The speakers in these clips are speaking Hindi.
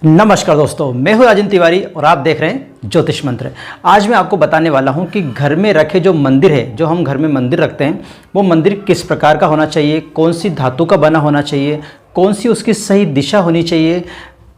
नमस्कार दोस्तों, मैं हूं राजन तिवारी और आप देख रहे हैं ज्योतिष मंत्र। आज मैं आपको बताने वाला हूं कि घर में रखे जो मंदिर है, जो हम घर में मंदिर रखते हैं, वो मंदिर किस प्रकार का होना चाहिए, कौन सी धातु का बना होना चाहिए, कौन सी उसकी सही दिशा होनी चाहिए,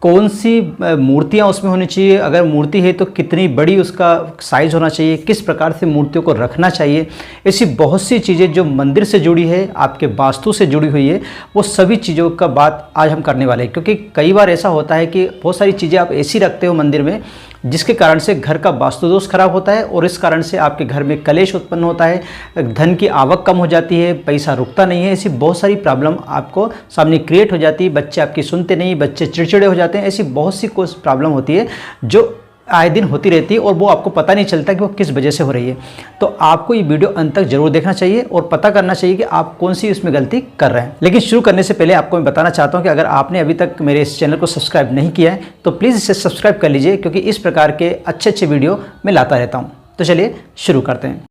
कौन सी मूर्तियाँ उसमें होनी चाहिए, अगर मूर्ति है तो कितनी बड़ी उसका साइज़ होना चाहिए, किस प्रकार से मूर्तियों को रखना चाहिए। ऐसी बहुत सी चीज़ें जो मंदिर से जुड़ी है, आपके वास्तु से जुड़ी हुई है, वो सभी चीज़ों का बात आज हम करने वाले हैं। क्योंकि कई बार ऐसा होता है कि बहुत सारी चीज़ें आप ऐसी रखते हो मंदिर में जिसके कारण से घर का वास्तु दोष खराब होता है और इस कारण से आपके घर में कलेश उत्पन्न होता है, धन की आवक कम हो जाती है, पैसा रुकता नहीं है। ऐसी बहुत सारी प्रॉब्लम आपको सामने क्रिएट हो जाती है, बच्चे आपकी सुनते नहीं, बच्चे चिड़चिड़े हो जाते हैं। ऐसी बहुत सी कुछ प्रॉब्लम होती है जो आए दिन होती रहती है और वो आपको पता नहीं चलता कि वो किस वजह से हो रही है। तो आपको ये वीडियो अंत तक जरूर देखना चाहिए और पता करना चाहिए कि आप कौन सी इसमें गलती कर रहे हैं। लेकिन शुरू करने से पहले आपको मैं बताना चाहता हूं कि अगर आपने अभी तक मेरे इस चैनल को सब्सक्राइब नहीं किया है तो प्लीज़ इसे सब्सक्राइब कर लीजिए, क्योंकि इस प्रकार के अच्छे वीडियो मैं लाता रहता हूँ। तो चलिए शुरू करते हैं।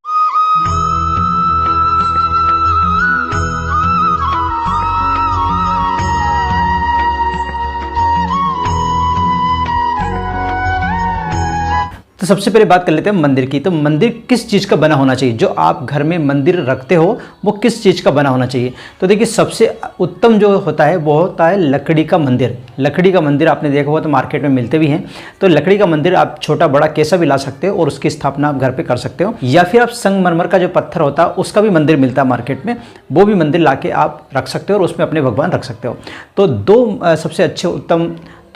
तो सबसे पहले बात कर लेते हैं मंदिर की। तो मंदिर किस चीज़ का बना होना चाहिए, जो आप घर में मंदिर रखते हो वो किस चीज़ का बना होना चाहिए। तो देखिए, सबसे उत्तम जो होता है वो होता है लकड़ी का मंदिर। लकड़ी का मंदिर आपने देखा हुआ तो मार्केट में मिलते भी हैं। तो लकड़ी का मंदिर आप छोटा बड़ा कैसा भी ला सकते हो और उसकी स्थापना आप घर पर कर सकते हो, या फिर आप संगमरमर का जो पत्थर होता है उसका भी मंदिर मिलता है मार्केट में, वो भी मंदिर ला के आप रख सकते हो और उसमें अपने भगवान रख सकते हो। तो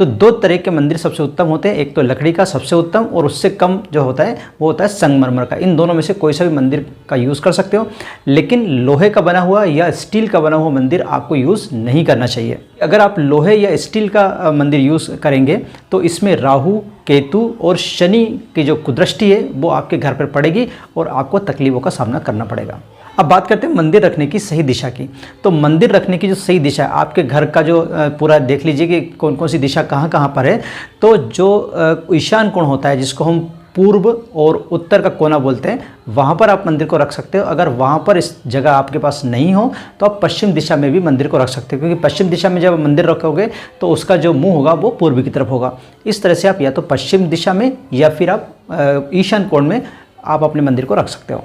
दो तरह के मंदिर सबसे उत्तम होते हैं, एक तो लकड़ी का सबसे उत्तम और उससे कम जो होता है वो होता है संगमरमर का। इन दोनों में से कोई सा भी मंदिर का यूज़ कर सकते हो, लेकिन लोहे का बना हुआ या स्टील का बना हुआ मंदिर आपको यूज़ नहीं करना चाहिए। अगर आप लोहे या स्टील का मंदिर यूज़ करेंगे तो इसमें राहु, केतु और शनि की जो कुदृष्टि है वो आपके घर पर पड़ेगी और आपको तकलीफ़ों का सामना करना पड़ेगा। अब बात करते हैं मंदिर रखने की सही दिशा की। तो मंदिर रखने की जो सही दिशा है, आपके घर का जो पूरा देख लीजिए कि कौन कौन सी दिशा कहाँ कहाँ पर है। तो जो ईशान कोण होता है, जिसको हम पूर्व और उत्तर का कोना बोलते हैं, वहाँ पर आप मंदिर को रख सकते हो। अगर वहाँ पर इस जगह आपके पास नहीं हो तो आप पश्चिम दिशा में भी मंदिर को रख सकते हो, क्योंकि पश्चिम दिशा में जब मंदिर रखोगे तो उसका जो मुंह होगा वो पूर्व की तरफ होगा। इस तरह से आप या तो पश्चिम दिशा में या फिर आप ईशान कोण में आप अपने मंदिर को रख सकते हो।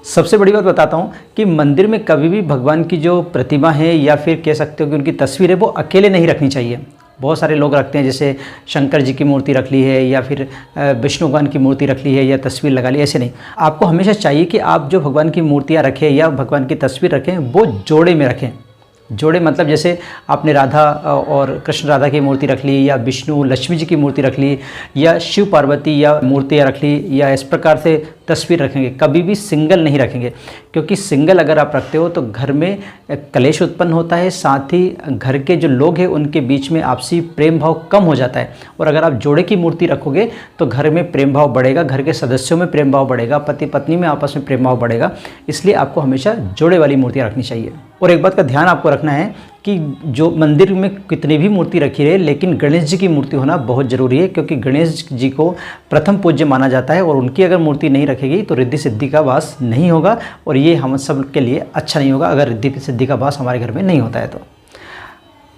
सबसे बड़ी बात बताता हूँ कि मंदिर में कभी भी भगवान की जो प्रतिमा है या फिर कह सकते हो कि उनकी तस्वीर है वो अकेले नहीं रखनी चाहिए। बहुत सारे लोग रखते हैं, जैसे शंकर जी की मूर्ति रख ली है या फिर विष्णु भगवान की मूर्ति रख ली है या तस्वीर लगा ली। ऐसे नहीं, आपको हमेशा चाहिए कि आप जो भगवान की मूर्तियाँ रखें या भगवान की तस्वीर रखें वो जोड़े में रखें। जोड़े मतलब जैसे आपने राधा और कृष्ण राधा की मूर्ति रख ली, या विष्णु लक्ष्मी जी की मूर्ति रख ली, या शिव पार्वती या मूर्तियाँ रख ली, या इस प्रकार से तस्वीर रखेंगे। कभी भी सिंगल नहीं रखेंगे, क्योंकि सिंगल अगर आप रखते हो तो घर में कलेश उत्पन्न होता है, साथ ही घर के जो लोग हैं उनके बीच में आपसी प्रेम भाव कम हो जाता है। और अगर आप जोड़े की मूर्ति रखोगे तो घर में प्रेम भाव बढ़ेगा, घर के सदस्यों में प्रेम भाव बढ़ेगा, पति पत्नी में आपस में प्रेम भाव बढ़ेगा। इसलिए आपको हमेशा जोड़े वाली मूर्तियाँ रखनी चाहिए। और एक बात का ध्यान आपको रखना है कि जो मंदिर में कितनी भी मूर्ति रखी रहे, लेकिन गणेश जी की मूर्ति होना बहुत ज़रूरी है, क्योंकि गणेश जी को प्रथम पूज्य माना जाता है और उनकी अगर मूर्ति नहीं रखेगी तो रिद्धि सिद्धि का वास नहीं होगा और ये हम सब के लिए अच्छा नहीं होगा अगर रिद्धि सिद्धि का वास हमारे घर में नहीं होता है तो।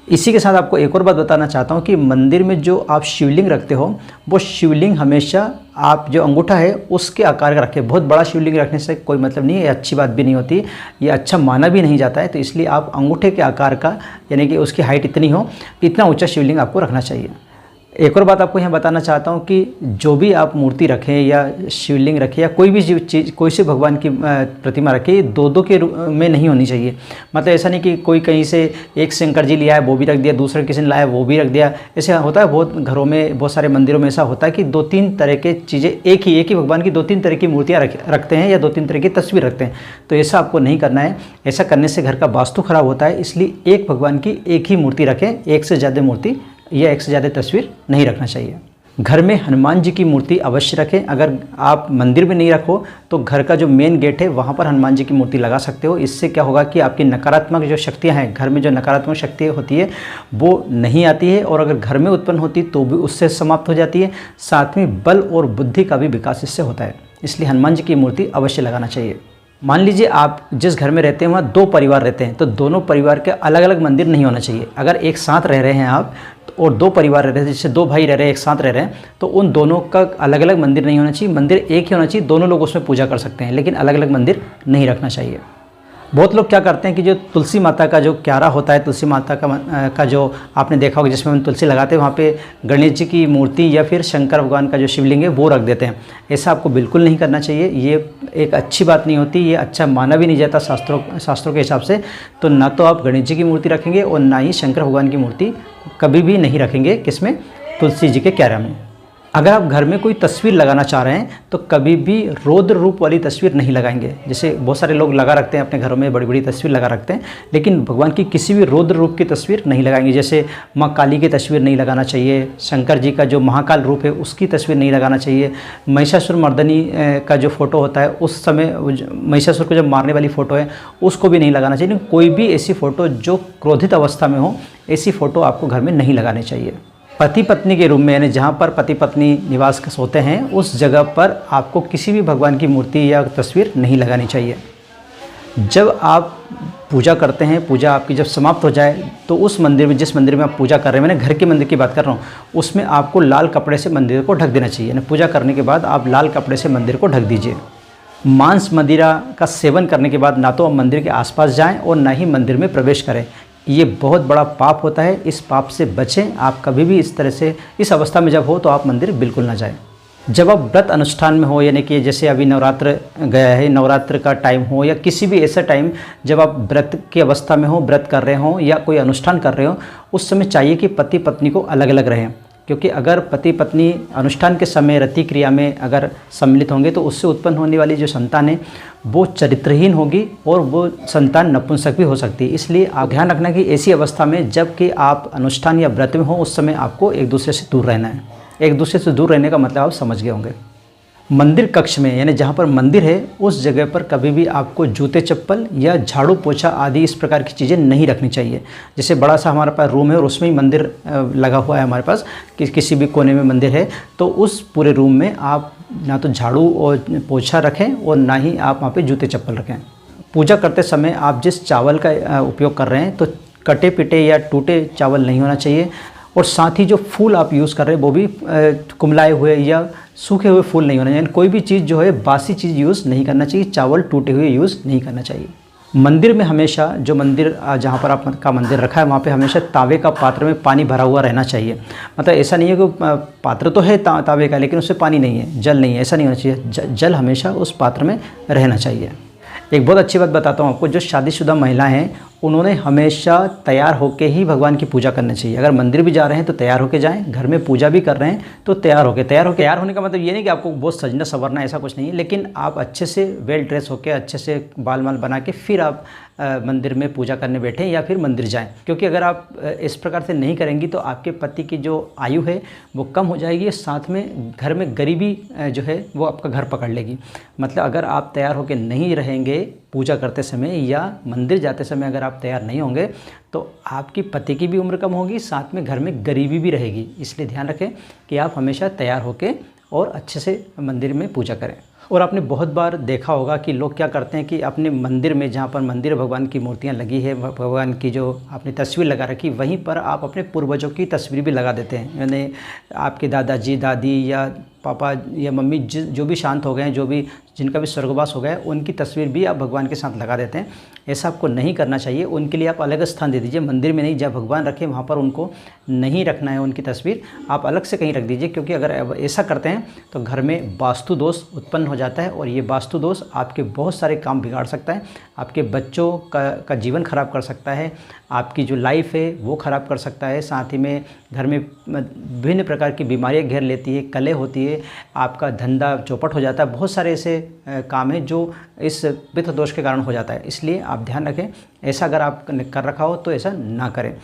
इसी के साथ आपको एक और बात बताना चाहता हूँ कि मंदिर में जो आप शिवलिंग रखते हो वो शिवलिंग हमेशा आप जो अंगूठा है उसके आकार का रखें। बहुत बड़ा शिवलिंग रखने से कोई मतलब नहीं है, अच्छी बात भी नहीं होती, ये अच्छा माना भी नहीं जाता है। तो इसलिए आप अंगूठे के आकार का, यानी कि उसकी हाइट इतनी हो, इतना ऊंचा शिवलिंग आपको रखना चाहिए। एक और बात आपको यहाँ बताना चाहता हूँ कि जो भी आप मूर्ति रखें या शिवलिंग रखें या कोई भी चीज़, कोई से भगवान की प्रतिमा रखें, दो के रूप में नहीं होनी चाहिए। मतलब ऐसा नहीं कि कोई कहीं से एक शंकर जी लिया है वो भी रख दिया, दूसरे किसी ने लाया वो भी रख दिया। ऐसे होता है बहुत घरों में, बहुत सारे मंदिरों में ऐसा होता है कि दो तीन तरह के चीज़ें एक ही भगवान की दो तीन तरह की मूर्तियाँ रखते हैं या दो तीन तरह की तस्वीर रखते हैं। तो ऐसा आपको नहीं करना है। ऐसा करने से घर का वास्तु खराब होता है। इसलिए एक भगवान की एक ही मूर्ति रखें, एक से ज़्यादा मूर्ति या एक से ज़्यादा तस्वीर नहीं रखना चाहिए। घर में हनुमान जी की मूर्ति अवश्य रखें। अगर आप मंदिर में नहीं रखो तो घर का जो मेन गेट है वहाँ पर हनुमान जी की मूर्ति लगा सकते हो। इससे क्या होगा कि आपकी नकारात्मक जो शक्तियाँ हैं, घर में जो नकारात्मक शक्तियाँ होती है वो नहीं आती है, और अगर घर में उत्पन्न होती तो भी उससे समाप्त हो जाती है। साथ में बल और बुद्धि का भी विकास इससे होता है। इसलिए हनुमान जी की मूर्ति अवश्य लगाना चाहिए। मान लीजिए आप जिस घर में रहते हैं वहाँ दो परिवार रहते हैं, तो दोनों परिवार के अलग अलग मंदिर नहीं होना चाहिए। अगर एक साथ रह रहे हैं आप तो और दो परिवार रह रहे हैं, जैसे दो भाई रह रहे हैं एक साथ रह रहे हैं, तो उन दोनों का अलग अलग मंदिर नहीं होना चाहिए, मंदिर एक ही होना चाहिए, दोनों लोग उसमें पूजा कर सकते हैं, लेकिन अलग अलग मंदिर नहीं रखना चाहिए। बहुत लोग क्या करते हैं कि जो तुलसी माता का जो क्यारा होता है, तुलसी माता का जो आपने देखा होगा जिसमें हम तुलसी लगाते हैं, वहाँ पे गणेश जी की मूर्ति या फिर शंकर भगवान का जो शिवलिंग है वो रख देते हैं। ऐसा आपको बिल्कुल नहीं करना चाहिए, ये एक अच्छी बात नहीं होती, ये अच्छा माना भी नहीं जाता शास्त्रों के हिसाब से। तो ना तो आप गणेश जी की मूर्ति रखेंगे और ना ही शंकर भगवान की मूर्ति कभी भी नहीं रखेंगे, किसमें, तुलसी जी के क्यारा में। अगर आप घर में कोई तस्वीर लगाना चाह रहे हैं तो कभी भी रौद्र रूप वाली तस्वीर नहीं लगाएंगे। जैसे बहुत सारे लोग लगा रखते हैं अपने घरों में, बड़ी बड़ी तस्वीर लगा रखते हैं, लेकिन भगवान की किसी भी रौद्र रूप की तस्वीर नहीं लगाएंगे। जैसे माँ काली की तस्वीर नहीं लगाना चाहिए, शंकर जी का जो महाकाल रूप है उसकी तस्वीर नहीं लगाना चाहिए, महिषासुर मर्दनी का जो फोटो होता है उस समय महिषासुर को जब मारने वाली फ़ोटो है उसको भी नहीं लगाना चाहिए। कोई भी ऐसी फ़ोटो जो क्रोधित अवस्था में हो, ऐसी फ़ोटो आपको घर में नहीं लगानी चाहिए। पति पत्नी के रूम में, यानी जहाँ पर पति पत्नी निवास होते हैं, उस जगह पर आपको किसी भी भगवान की मूर्ति या तस्वीर नहीं लगानी चाहिए। जब आप पूजा करते हैं, पूजा आपकी जब समाप्त हो जाए तो उस मंदिर में, जिस मंदिर में आप पूजा कर रहे हैं, मैंने घर के मंदिर की बात कर रहा हूँ, उसमें आपको लाल कपड़े से मंदिर को ढक देना चाहिए। यानी पूजा करने के बाद आप लाल कपड़े से मंदिर को ढक दीजिए। मांस मदिरा का सेवन करने के बाद ना तो आप मंदिर के आसपास जाएं और ना ही मंदिर में प्रवेश करें। ये बहुत बड़ा पाप होता है, इस पाप से बचें। आप कभी भी इस तरह से, इस अवस्था में जब हो तो आप मंदिर बिल्कुल ना जाएं। जब आप व्रत अनुष्ठान में हो, यानी कि जैसे अभी नवरात्र गया है, नवरात्र का टाइम हो या किसी भी ऐसा टाइम जब आप व्रत की अवस्था में हो, व्रत कर रहे हो या कोई अनुष्ठान कर रहे हो, उस समय चाहिए कि पति पत्नी को अलग अलग रहें। क्योंकि अगर पति पत्नी अनुष्ठान के समय रति क्रिया में अगर सम्मिलित होंगे तो उससे उत्पन्न होने वाली जो संतान है वो चरित्रहीन होगी और वो संतान नपुंसक भी हो सकती है। इसलिए आप ध्यान रखना कि ऐसी अवस्था में जब कि आप अनुष्ठान या व्रत में हो, उस समय आपको एक दूसरे से दूर रहना है। एक दूसरे से दूर रहने का मतलब आप समझ गए होंगे। मंदिर कक्ष में, यानी जहाँ पर मंदिर है उस जगह पर कभी भी आपको जूते चप्पल या झाड़ू पोछा आदि इस प्रकार की चीज़ें नहीं रखनी चाहिए। जैसे बड़ा सा हमारे पास रूम है और उसमें ही मंदिर लगा हुआ है हमारे पास, किसी भी कोने में मंदिर है, तो उस पूरे रूम में आप ना तो झाड़ू और पोछा रखें और ना ही आप वहाँ पे जूते चप्पल रखें। पूजा करते समय आप जिस चावल का उपयोग कर रहे हैं तो कटे पिटे या टूटे चावल नहीं होना चाहिए, और साथ ही जो फूल आप यूज़ कर रहे हैं वो भी कुम्हलाए हुए या सूखे हुए फूल नहीं होने चाहिए। कोई भी चीज़ जो है बासी चीज़ यूज़ नहीं करना चाहिए, चावल टूटे हुए यूज़ नहीं करना चाहिए। मंदिर में हमेशा, जो मंदिर जहाँ पर आपका मंदिर रखा है वहाँ पे हमेशा तावे का पात्र में पानी भरा हुआ रहना चाहिए। मतलब ऐसा नहीं है कि पात्र तो है तावे का लेकिन उससे पानी नहीं है, जल नहीं है, ऐसा नहीं होना चाहिए। जल हमेशा उस पात्र में रहना चाहिए। एक बहुत अच्छी बात बताता हूँ आपको, जो शादीशुदा महिला हैं उन्होंने हमेशा तैयार होकर ही भगवान की पूजा करनी चाहिए। अगर मंदिर भी जा रहे हैं तो तैयार होकर जाएं, घर में पूजा भी कर रहे हैं तो तैयार होने का मतलब ये नहीं कि आपको बहुत सजना संवरना, ऐसा कुछ नहीं है, लेकिन आप अच्छे से वेल ड्रेस होकर, अच्छे से बाल माल बना के फिर आप मंदिर में पूजा करने बैठें या फिर मंदिर जाएं। क्योंकि अगर आप इस प्रकार से नहीं करेंगी तो आपके पति की जो आयु है वो कम हो जाएगी, साथ में घर में गरीबी जो है वो आपका घर पकड़ लेगी। मतलब अगर आप तैयार होकर नहीं रहेंगे पूजा करते समय या मंदिर जाते समय अगर आप तैयार नहीं होंगे तो आपकी पति की भी उम्र कम होगी, साथ में घर में गरीबी भी रहेगी। इसलिए ध्यान रखें कि आप हमेशा तैयार होकर और अच्छे से मंदिर में पूजा करें। और आपने बहुत बार देखा होगा कि लोग क्या करते हैं कि अपने मंदिर में, जहाँ पर मंदिर भगवान की मूर्तियाँ लगी है, भगवान की जो आपने तस्वीर लगा रखी, वहीं पर आप अपने पूर्वजों की तस्वीर भी लगा देते हैं। यानी आपके दादाजी, दादी या पापा या मम्मी जो भी शांत हो गए हैं, जो भी जिनका भी स्वर्गवास हो गया है, उनकी तस्वीर भी आप भगवान के साथ लगा देते हैं। ऐसा आपको नहीं करना चाहिए। उनके लिए आप अलग स्थान दे दीजिए, मंदिर में नहीं, जहाँ भगवान रखें वहाँ पर उनको नहीं रखना है उनकी तस्वीर, आप अलग से कहीं रख दीजिए। क्योंकि अगर ऐसा करते हैं तो घर में वास्तु दोष उत्पन्न हो जाता है और ये वास्तु दोष आपके बहुत सारे काम बिगाड़ सकता है, आपके बच्चों का जीवन खराब कर सकता है, आपकी जो लाइफ है वो ख़राब कर सकता है, साथ ही में घर में विभिन्न प्रकार की बीमारियाँ घेर लेती है, कलह होती है, आपका धंधा चौपट हो जाता है। बहुत सारे ऐसे काम हैं जो इस पितृ दोष के कारण हो जाता है। इसलिए आप ध्यान रखें, ऐसा अगर आप कर रखा हो तो ऐसा ना करें।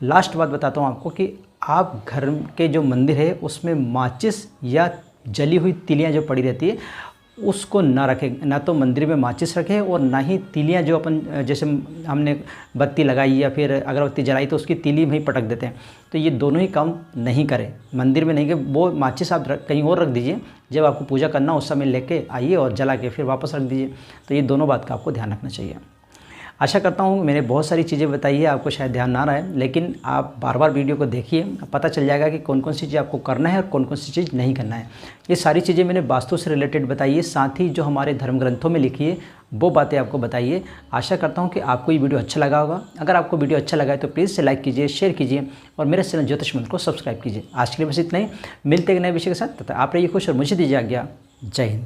लास्ट बात बताता हूँ आपको कि आप घर के जो मंदिर है उसमें माचिस या जली हुई तिलियाँ जो पड़ी रहती है उसको ना रखें। ना तो मंदिर में माचिस रखें और ना ही तिलियाँ जो अपन, जैसे हमने बत्ती लगाई या फिर अगरबत्ती जलाई तो उसकी तिली में ही पटक देते हैं, तो ये दोनों ही काम नहीं करें। मंदिर में नहीं, कि वो माचिस आप कहीं और रख दीजिए, जब आपको पूजा करना उस समय लेके आइए और जला के फिर वापस रख दीजिए। तो ये दोनों बात का आपको ध्यान रखना चाहिए। आशा करता हूँ मैंने बहुत सारी चीज़ें बताई है, आपको शायद ध्यान ना रहा है, लेकिन आप बार बार वीडियो को देखिए, पता चल जाएगा कि कौन कौन सी चीज़ आपको करना है और कौन कौन सी चीज़ नहीं करना है। ये सारी चीज़ें मैंने वास्तु से रिलेटेड बताई है, साथ ही जो हमारे धर्म ग्रंथों में लिखी है वो बातें आपको बताइए। आशा करता हूँ कि आपको ये वीडियो अच्छा लगा होगा। अगर आपको वीडियो अच्छा लगा है तो प्लीज़ से लाइक कीजिए, शेयर कीजिए और मेरे चैनल ज्योतिष मंत्र को सब्सक्राइब कीजिए। आज के लिए बस इतना ही, मिलते हैं नए विषय के साथ। तथा आप रहिए खुश और मुझे दीजिए आज्ञा। जय हिंद।